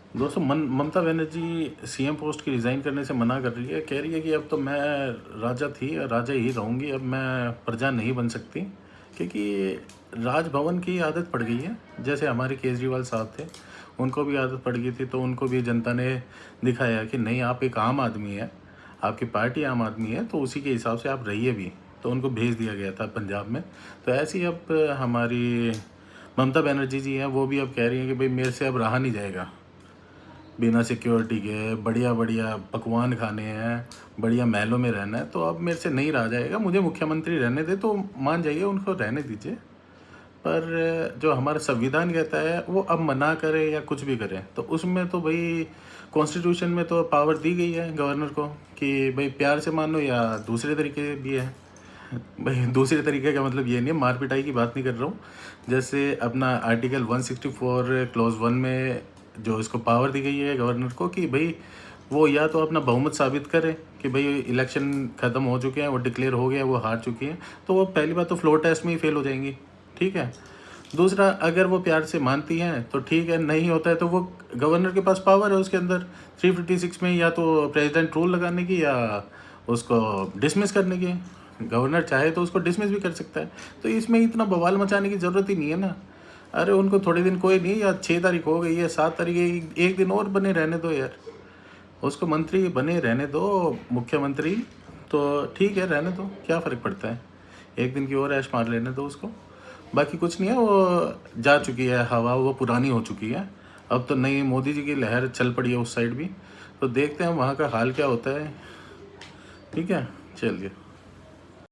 दोस्तों Mamata Banerjee CM post की resign करने से मना कर रही है। कह रही है कि अब तो मैं राजा थी और राजा ही रहूँगी, अब मैं प्रजा नहीं बन सकती, क्योंकि राजभवन की आदत पड़ गई है। जैसे हमारे केजरीवाल साहब थे, उनको भी आदत पड़ गई थी, तो उनको भी जनता ने दिखाया कि नहीं, आप एक आम आदमी है, आपकी पार्टी आम आदमी है, तो उसी के हिसाब से आप रहिए भी। तो उनको भेज दिया गया था पंजाब में। तो ऐसे ही अब हमारी ममता बनर्जी जी हैं, वो भी अब कह रही हैं कि भाई मेरे से अब रहा नहीं जाएगा, बिना सिक्योरिटी के बढ़िया बढ़िया पकवान खाने हैं, बढ़िया महलों में रहना है, तो अब मेरे से नहीं रहा जाएगा, मुझे मुख्यमंत्री रहने दे। तो मान जाइए, उनको रहने दीजिए। पर जो हमारा संविधान कहता है वो अब मना करे या कुछ भी करे, तो उसमें तो भाई कॉन्स्टिट्यूशन में तो पावर दी गई है गवर्नर को कि भाई प्यार से मानो या दूसरे तरीके भी है। भाई दूसरे तरीके का मतलब ये नहीं है, मार पिटाई की बात नहीं कर रहा हूँ। जैसे अपना आर्टिकल 164 क्लॉज 1 में जो इसको पावर दी गई है गवर्नर को कि भाई वो या तो अपना बहुमत साबित करे कि भाई इलेक्शन ख़त्म हो चुके हैं, वो डिक्लेयर हो गया, वो हार चुकी हैं, तो वो पहली बात तो फ्लोर टेस्ट में ही फेल हो जाएंगी। ठीक है। दूसरा, अगर वो प्यार से मानती हैं तो ठीक है, नहीं होता है तो वो गवर्नर के पास पावर है उसके अंदर 356 में, या तो प्रेसिडेंट रूल लगाने की या उसको डिसमिस करने की। गवर्नर चाहे तो उसको डिसमिस भी कर सकता है। तो इसमें इतना बवाल मचाने की ज़रूरत ही नहीं है ना। अरे उनको थोड़े दिन, कोई नहीं, या 6 तारीख हो गई है, 7 तारीख, एक दिन और बने रहने दो यार, उसको मंत्री बने रहने दो, मुख्यमंत्री। तो ठीक है, रहने दो, क्या फ़र्क पड़ता है, एक दिन की और ऐश मार लेने दो उसको। बाकी कुछ नहीं है, वो जा चुकी है हवा, वो पुरानी हो चुकी है। अब तो नई मोदी जी की लहर चल पड़ी है उस साइड भी, तो देखते हैं वहाँ का हाल क्या होता है। ठीक है, चलिए।